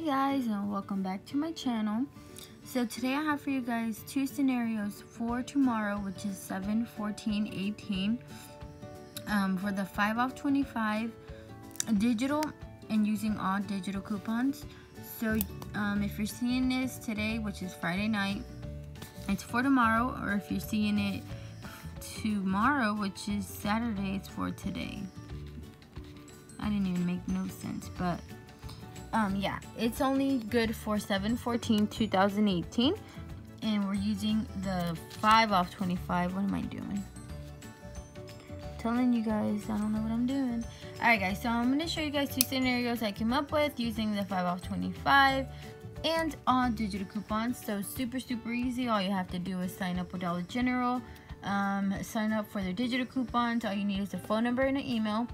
guys, and welcome back to my channel. So today I have for you guys two scenarios for tomorrow, which is 7/14/18, for the 5 off 25 digital and using all digital coupons. So if you're seeing this today, which is Friday night, it's for tomorrow, or if you're seeing it tomorrow, which is Saturday, it's for today. I didn't even make no sense, but yeah, it's only good for 7/14/2018, and we're using the 5 off 25. What am I doing? Telling you guys I don't know what I'm doing. Alright guys, so I'm going to show you guys two scenarios I came up with using the 5 off 25 and all digital coupons. So super easy. All you have to do is sign up with Dollar General, sign up for their digital coupons. All you need is a phone number and an email,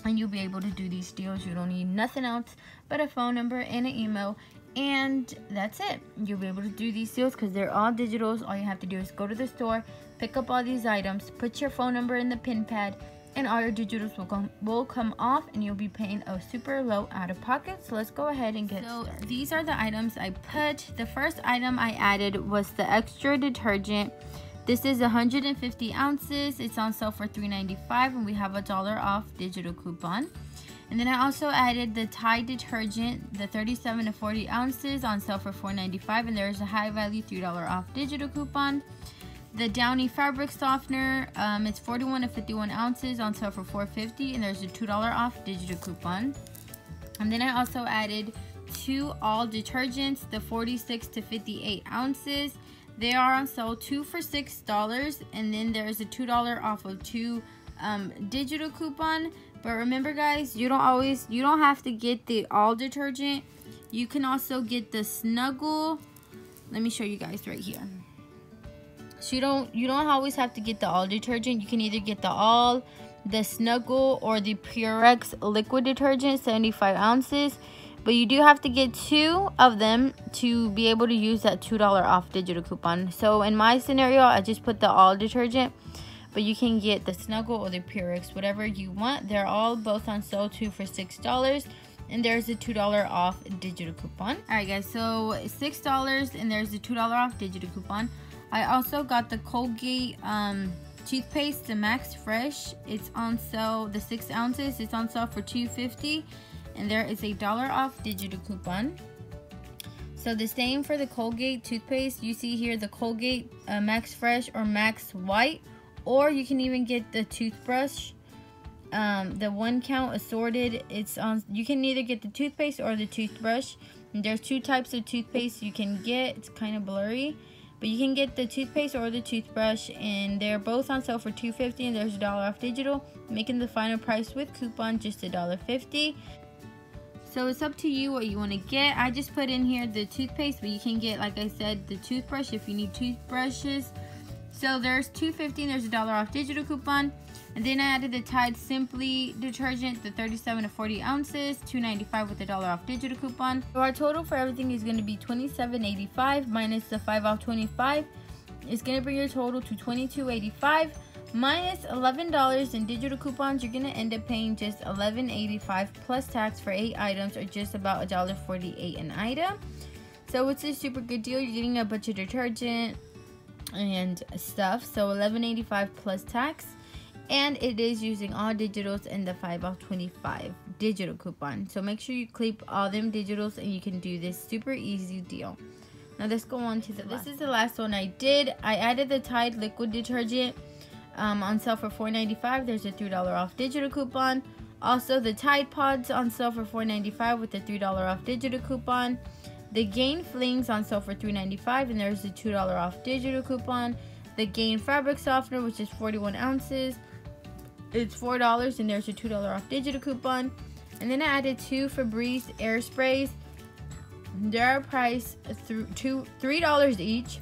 and you'll be able to do these deals. You don't need nothing else but a phone number and an email, and that's it. You'll be able to do these deals because they're all digitals. All you have to do is go to the store, pick up all these items, put your phone number in the pin pad, and all your digitals will come off, and you'll be paying a super low out of pocket. So let's go ahead and get started. These are the items I put. The first item I added was the extra detergent. This is 150 ounces. It's on sale for $3.95, and we have a $1 off digital coupon. And then I also added the Tide detergent, the 37 to 40 ounces, on sale for $4.95, and there's a high value $3 off digital coupon. The Downy fabric softener, it's 41 to 51 ounces, on sale for $4.50, and there's a $2 off digital coupon. And then I also added two all detergents, the 46 to 58 ounces. They are on sale, 2 for $6, and then there's a $2 off of two digital coupon. But remember guys, you don't have to get the all detergent. You can also get the Snuggle. Let me show you guys right here. So you don't always have to get the all detergent. You can either get the Snuggle, or the Purex liquid detergent, 75 ounces. But you do have to get two of them to be able to use that $2 off digital coupon. So in my scenario, I just put the all detergent, but you can get the Snuggle or the Purex, whatever you want. They're all both on sale, 2 for $6, and there's a $2 off digital coupon. Alright guys, so $6, and there's a $2 off digital coupon. I also got the Colgate toothpaste, the Max Fresh. It's on sale, the 6 ounces. It's on sale for $2.50. And there is a $1 off digital coupon. So the same for the Colgate toothpaste. You see here the Colgate Max Fresh or Max White, or you can even get the toothbrush, the 1 count assorted. It's on. You can either get the toothpaste or the toothbrush. And there's two types of toothpaste you can get. It's kind of blurry, but you can get the toothpaste or the toothbrush, and they're both on sale for $2.50, and there's a $1 off digital, making the final price with coupon just $1.50. So it's up to you what you want to get. I just put in here the toothpaste, but you can get, like I said, the toothbrush if you need toothbrushes. So there's $2.50, and there's a $1 off digital coupon. And then I added the Tide Simply detergent, the 37 to 40 ounces, $2.95 with a $1 off digital coupon. So our total for everything is going to be $27.85 minus the 5 off 25. It's going to bring your total to $22.85. Minus $11 in digital coupons. You're going to end up paying just $11.85 plus tax for 8 items, or just about $1.48 an item. So it's a super good deal. You're getting a bunch of detergent and stuff. So $11.85 plus tax. And it is using all digitals and the 5 off 25 digital coupon. So make sure you clip all them digitals, and you can do this super easy deal. Now let's go on to this is the last one I did. I added the Tide liquid detergent. On sale for $4.95. There's a $3 off digital coupon. Also the Tide Pods on sale for $4.95 with a $3 off digital coupon. The Gain Flings on sale for $3.95, and there's a $2 off digital coupon. The Gain fabric softener, which is 41 ounces, it's $4, and there's a $2 off digital coupon. And then I added 2 Febreze air sprays. They're priced $3 each,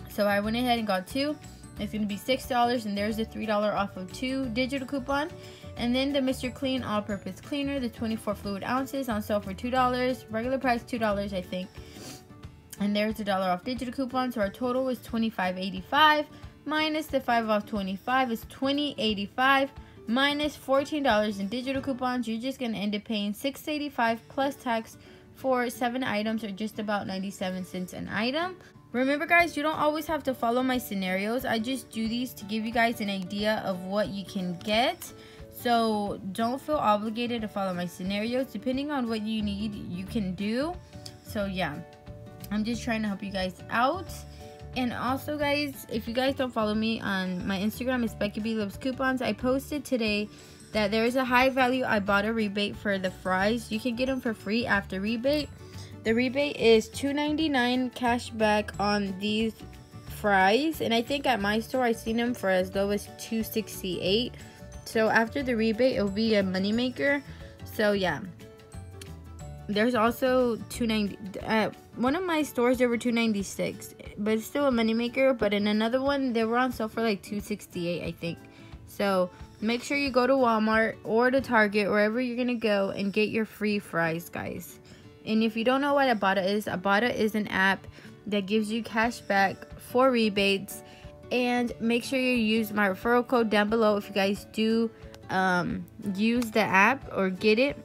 so I went ahead and got 2. It's going to be $6, and there's a $3 off of 2 digital coupon. And then the Mr. Clean all-purpose cleaner, the 24 fluid ounces, on sale for $2. Regular price $2, I think. And there's a $1 off digital coupon. So our total is $25.85 minus the 5 off 25 is $20.85 minus $14 in digital coupons. You're just going to end up paying $6.85 plus tax for 7 items, or just about 97 cents an item. Remember guys, you don't always have to follow my scenarios. I just do these to give you guys an idea of what you can get. So don't feel obligated to follow my scenarios. Depending on what you need, you can do. So yeah, I'm just trying to help you guys out. And also guys, if you guys don't follow me on my Instagram, it's Becky B Loves Coupons. I posted today that there is a high value Ibotta rebate for the fries. You can get them for free after rebate. The rebate is $2.99 cash back on these fries, and I think at my store I seen them for as low as $2.68. So after the rebate, it will be a moneymaker. So yeah, there's also $2.90 at one of my stores. There were $2.96, but it's still a moneymaker. But in another one, they were on sale for like $2.68, I think. So make sure you go to Walmart or to Target, wherever you're gonna go, and get your free fries, guys. And if you don't know what Ibotta is an app that gives you cash back for rebates. And make sure you use my referral code down below if you guys do use the app or get it.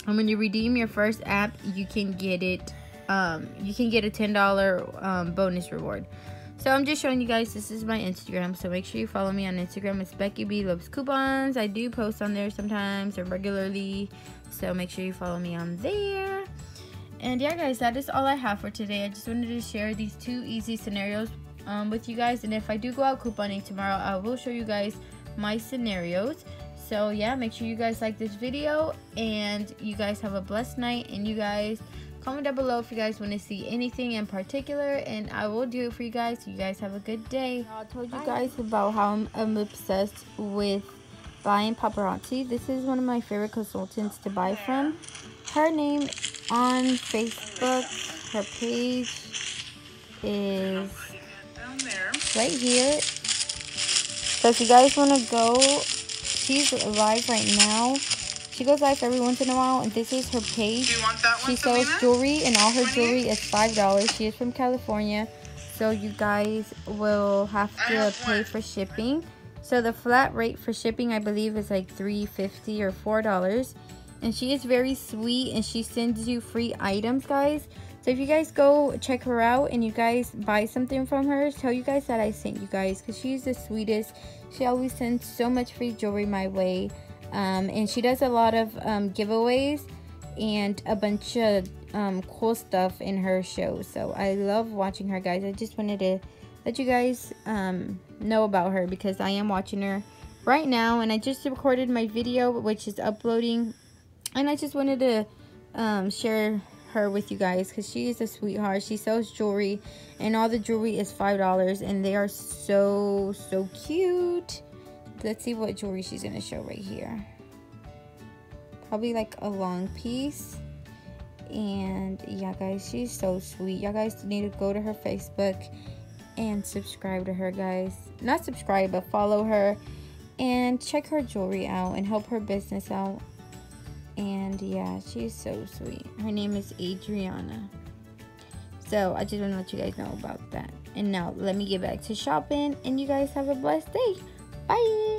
And when you redeem your first app, you can get it. You can get a $10 bonus reward. So I'm just showing you guys, this is my Instagram. So make sure you follow me on Instagram. It's Becky B Loves Coupons. I do post on there sometimes or regularly. So make sure you follow me on there. And yeah guys, that is all I have for today. I just wanted to share these 2 easy scenarios with you guys. And if I do go out couponing tomorrow, I will show you guys my scenarios. So yeah, make sure you guys like this video, and you guys have a blessed night. And you guys comment down below if you guys want to see anything in particular, and I will do it for you guys. So you guys have a good day. I told you guys about how I'm obsessed with buying paparazzi. This is one of my favorite consultants to buy from. Her name on Facebook, her page is right here. So if you guys want to go, she's live right now. She goes live every once in a while, and this is her page. She sells jewelry, and all her jewelry is $5. She is from California, so you guys will have to pay for shipping. So the flat rate for shipping, I believe, is like $3.50 or $4. And she is very sweet, and she sends you free items, guys. So if you guys go check her out and you guys buy something from her, tell you guys that I sent you guys, because she's the sweetest. She always sends so much free jewelry my way. And she does a lot of giveaways and a bunch of cool stuff in her show. So I love watching her, guys. I just wanted to let you guys know about her, because I am watching her right now, and I just recorded my video, which is uploading, and I just wanted to share her with you guys, because she is a sweetheart. She sells jewelry, and all the jewelry is $5, and they are so cute. Let's see what jewelry she's gonna show right here. Probably like a long piece. And yeah guys, she's so sweet. Y'all guys need to go to her Facebook and subscribe to her, guys. Not subscribe, but follow her and check her jewelry out and help her business out. And yeah, she's so sweet. Her name is Adriana. So I just want to let you guys know about that. And now let me get back to shopping, and you guys have a blessed day. Bye.